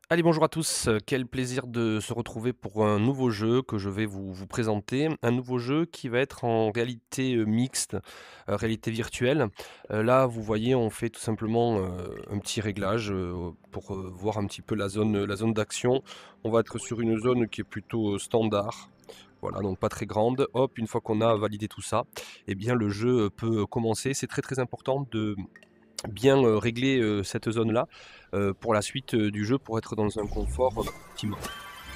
Allez, bonjour à tous, quel plaisir de se retrouver pour un nouveau jeu que je vais vous présenter. Un nouveau jeu qui va être en réalité, mixte, réalité virtuelle. Là, vous voyez, on fait tout simplement, un petit réglage, pour, voir un petit peu la zone d'action. On va être sur une zone qui est plutôt, standard. Voilà, donc pas très grande. Hop, une fois qu'on a validé tout ça, eh bien le jeu, peut commencer. C'est très, très important de bien, régler, cette zone-là, pour la suite, du jeu, pour être dans un confort, optimal.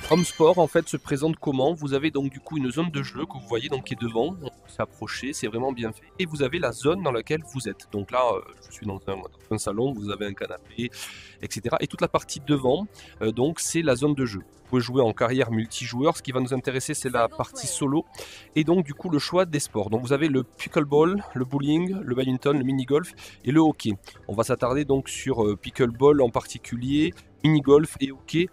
Home Sport en fait se présente comment? Vous avez donc du coup une zone de jeu que vous voyez donc qui est devant, on peut s'approcher, c'est vraiment bien fait et vous avez la zone dans laquelle vous êtes. Donc là, je suis dans un salon, vous avez un canapé et cetera et toute la partie devant, donc c'est la zone de jeu. Vous pouvez jouer en carrière multijoueur, ce qui va nous intéresser c'est la partie solo et donc du coup le choix des sports. Donc vous avez le pickleball, le bowling, le badminton, le mini-golf et le hockey. On va s'attarder donc sur, pickleball en particulier, mini-golf et hockey.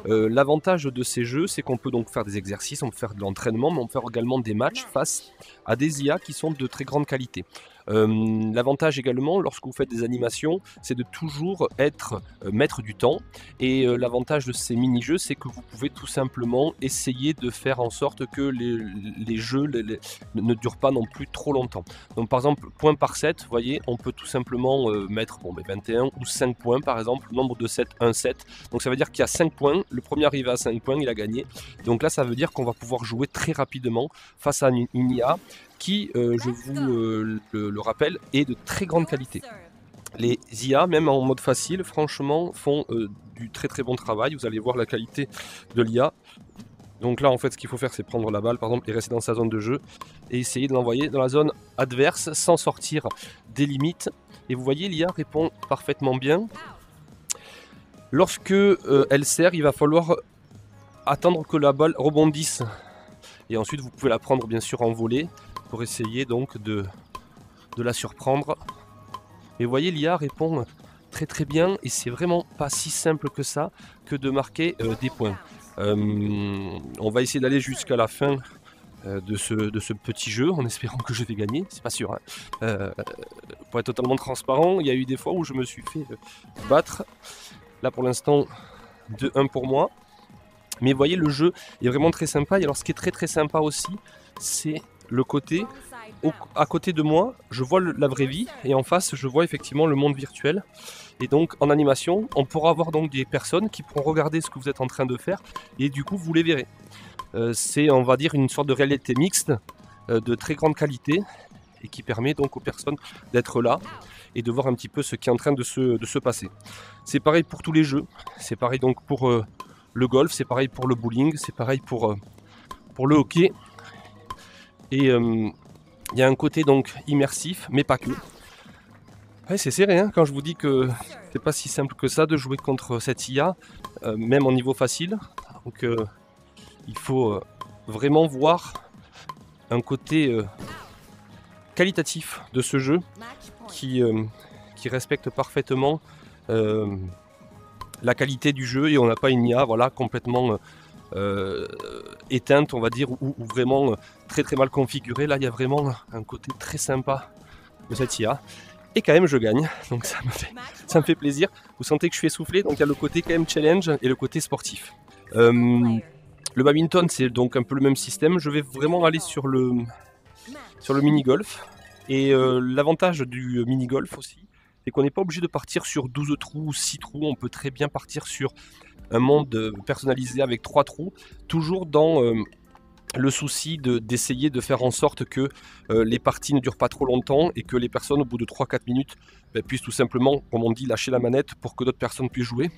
L'avantage de ces jeux, c'est qu'on peut donc faire des exercices, on peut faire de l'entraînement, mais on peut faire également des matchs face à des IA qui sont de très grande qualité. L'avantage également, lorsque vous faites des animations, c'est de toujours être maître du temps. Et l'avantage de ces mini-jeux, c'est que vous pouvez tout simplement essayer de faire en sorte que les jeux ne durent pas non plus trop longtemps. Donc par exemple, point par set, vous voyez, on peut tout simplement mettre 21 ou 5 points par exemple, nombre de sets, un set. Donc ça veut dire qu'il y a 5 points, le premier arrivé à 5 points, il a gagné. Donc là, ça veut dire qu'on va pouvoir jouer très rapidement face à une IA qui, je vous le rappelle, est de très grande qualité. Les IA, même en mode facile, franchement, font du très très bon travail. Vous allez voir la qualité de l'IA. Donc là, en fait, ce qu'il faut faire, c'est prendre la balle, par exemple, et rester dans sa zone de jeu, et essayer de l'envoyer dans la zone adverse sans sortir des limites. Et vous voyez, l'IA répond parfaitement bien. Lorsque elle sert, il va falloir attendre que la balle rebondisse. Et ensuite, vous pouvez la prendre bien sûr en volée pour essayer donc de la surprendre. Et vous voyez, l'IA répond très très bien et c'est vraiment pas si simple que ça que de marquer des points. On va essayer d'aller jusqu'à la fin de ce petit jeu en espérant que je vais gagner, c'est pas sûr. Hein. Pour être totalement transparent, il y a eu des fois où je me suis fait battre. Là pour l'instant, 2-1 pour moi. Mais vous voyez, le jeu est vraiment très sympa. Et alors, ce qui est très très sympa aussi, c'est le côté à côté de moi, je vois la vraie vie et en face, je vois effectivement le monde virtuel. Et donc, en animation, on pourra avoir donc des personnes qui pourront regarder ce que vous êtes en train de faire et du coup, vous les verrez. C'est, on va dire, une sorte de réalité mixte de très grande qualité et qui permet donc aux personnes d'être là et de voir un petit peu ce qui est en train de se passer. C'est pareil pour tous les jeux, c'est pareil donc pour le golf, c'est pareil pour le bowling, c'est pareil pour le hockey. Et il y a un côté donc immersif, mais pas que. Ouais, c'est serré hein, quand je vous dis que c'est pas si simple que ça de jouer contre cette IA, même en niveau facile. Donc il faut vraiment voir un côté qualitatif de ce jeu qui, qui respecte parfaitement euh, la qualité du jeu et on n'a pas une IA voilà, complètement éteinte, on va dire, ou vraiment très très mal configurée. Là, il y a vraiment un côté très sympa de cette IA. Et quand même, je gagne, donc ça me fait plaisir. Vous sentez que je suis essoufflé, donc il y a le côté quand même challenge et le côté sportif. Le badminton, c'est donc un peu le même système. Je vais vraiment aller sur le mini-golf. Et l'avantage du mini-golf aussi, c'est qu'on n'est pas obligé de partir sur 12 trous ou 6 trous. On peut très bien partir sur un monde personnalisé avec 3 trous, toujours dans le souci d'essayer de faire en sorte que les parties ne durent pas trop longtemps et que les personnes, au bout de 3-4 minutes, puissent tout simplement, comme on dit, lâcher la manette pour que d'autres personnes puissent jouer.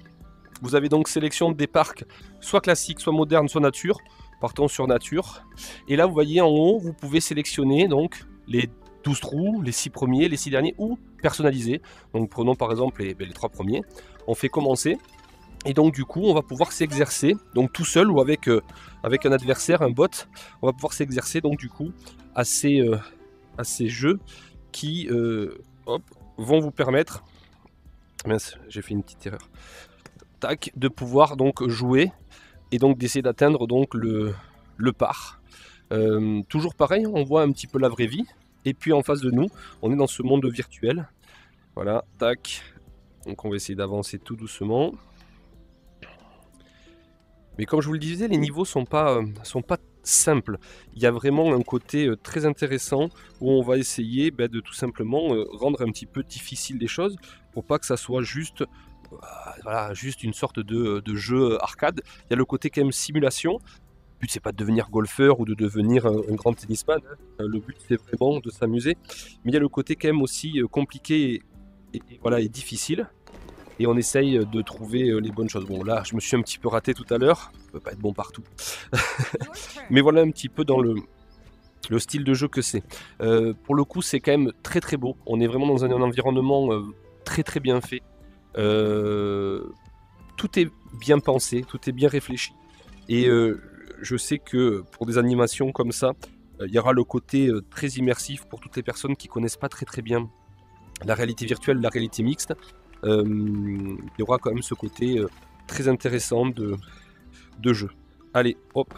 Vous avez donc sélection des parcs, soit classiques, soit modernes, soit nature. Partons sur nature. Et là, vous voyez en haut, vous pouvez sélectionner donc les 12 trous, les 6 premiers, les 6 derniers ou personnaliser. Donc prenons par exemple les 3 premiers. On fait commencer. Et donc du coup, on va pouvoir s'exercer, donc tout seul ou avec un adversaire, un bot, on va pouvoir s'exercer donc du coup à ces jeux qui hop, vont vous permettre, mince, j'ai fait une petite erreur, tac, de pouvoir donc jouer et donc d'essayer d'atteindre donc le par. Toujours pareil, on voit un petit peu la vraie vie, et puis en face de nous, on est dans ce monde virtuel. Voilà, tac, donc on va essayer d'avancer tout doucement. Mais comme je vous le disais, les niveaux sont pas simples. Il y a vraiment un côté très intéressant où on va essayer de tout simplement rendre un petit peu difficile les choses pour pas que ça soit juste, voilà, juste une sorte de jeu arcade. Il y a le côté quand même simulation. Le but c'est pas de devenir golfeur ou de devenir un grand tennisman, hein. Le but c'est vraiment de s'amuser. Mais il y a le côté quand même aussi compliqué voilà, et difficile. Et on essaye de trouver les bonnes choses. Bon là, je me suis un petit peu raté tout à l'heure. On peut pas être bon partout. Mais voilà un petit peu dans le style de jeu que c'est. Pour le coup, c'est quand même très très beau. On est vraiment dans un environnement très très bien fait. Tout est bien pensé, tout est bien réfléchi. Et je sais que pour des animations comme ça, il y aura le côté très immersif pour toutes les personnes qui connaissent pas très très bien la réalité virtuelle, la réalité mixte. Il y aura quand même ce côté très intéressant de jeu. Allez, hop,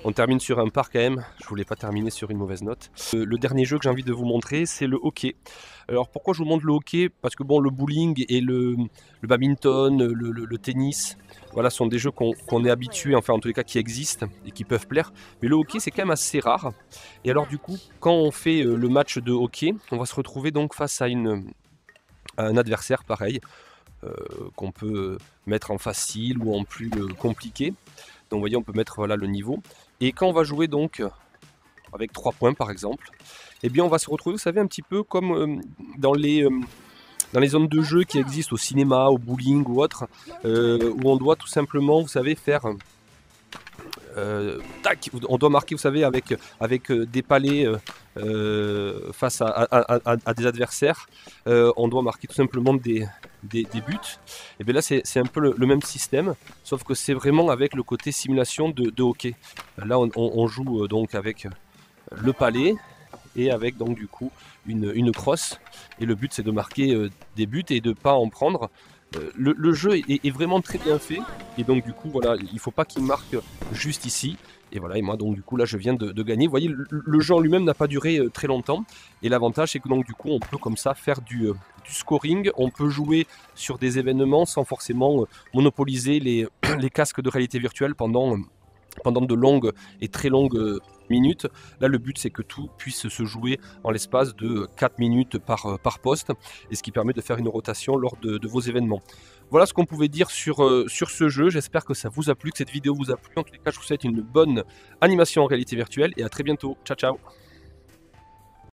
on termine sur un par quand même. Je voulais pas terminer sur une mauvaise note. Le dernier jeu que j'ai envie de vous montrer, c'est le hockey. Alors pourquoi je vous montre le hockey? Parce que bon, le bowling et le badminton, le tennis, voilà, sont des jeux qu'on est habitué, enfin en tous les cas qui existent et qui peuvent plaire. Mais le hockey, c'est quand même assez rare. Et alors du coup, quand on fait le match de hockey, on va se retrouver donc face à un adversaire pareil, qu'on peut mettre en facile ou en plus compliqué. Donc vous voyez, on peut mettre voilà, le niveau. Et quand on va jouer donc avec 3 points par exemple, eh bien on va se retrouver, vous savez, un petit peu comme dans les zones de jeu qui existent au cinéma, au bowling ou autre, où on doit tout simplement, vous savez, faire... tac, on doit marquer, vous savez, avec des palets face à des adversaires. On doit marquer tout simplement des buts. Et bien là, c'est un peu le même système, sauf que c'est vraiment avec le côté simulation de hockey. Là, on joue donc avec le palet et avec donc du coup une crosse. Et le but, c'est de marquer des buts et de ne pas en prendre. Le jeu est vraiment très bien fait et donc du coup voilà, il faut pas qu'il marque juste ici et voilà, et moi donc du coup là je viens de gagner. Vous voyez, le jeu en lui-même n'a pas duré très longtemps et l'avantage c'est que donc du coup on peut comme ça faire du scoring, on peut jouer sur des événements sans forcément monopoliser les casques de réalité virtuelle pendant de longues et très longues minutes. Là, le but, c'est que tout puisse se jouer en l'espace de 4 minutes par poste, et ce qui permet de faire une rotation lors de vos événements. Voilà ce qu'on pouvait dire sur ce jeu. J'espère que ça vous a plu, que cette vidéo vous a plu. En tous les cas, je vous souhaite une bonne animation en réalité virtuelle, et à très bientôt. Ciao, ciao!